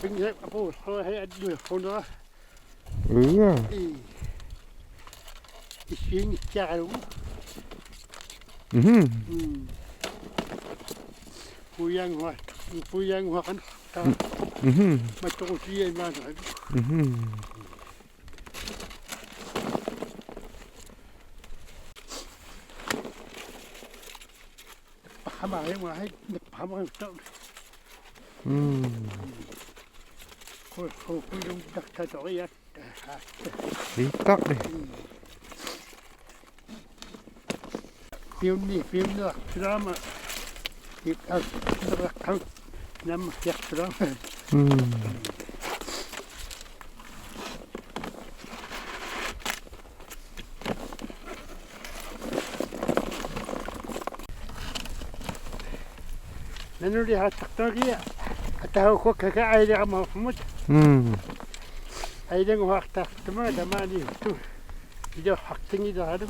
pinge på så her du hundre. I sving kjære. Puyang wa kan ta. Ma to si ma ta. Hama ma hai hama ta. Ko yung dakta to ya. Litak deh. Film ni drama. Kita kan nama yak drama. Nanu dia takta dia. Tahu ko kakak air sama Mahmud. Air yang waktu cuma dah mandi tu. Dia hak tinggi dah ada.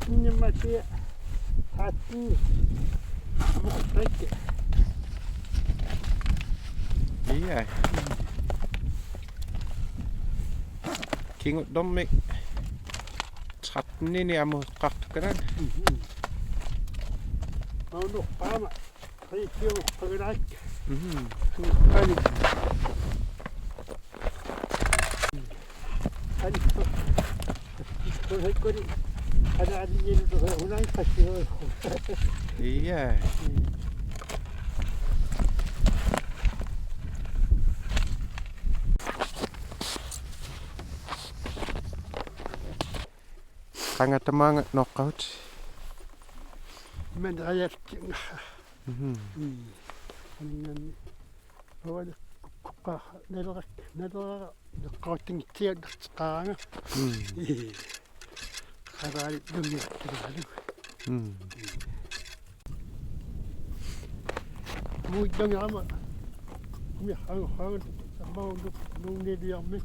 Ini masih hati. Iya. Kingot domik. Chat ni amo kak kan. Mau nuk pama. Hai kio pagrak. Ani. Ani. Ko hai ko ni. Ada ni tu hunai pasti. Iya. Sangat semangat knockout. Men ayat. Awal kuka nedor coating tiad stang. Kabali dunia terlalu. Mudang ama. Mi hang mau ni dia me.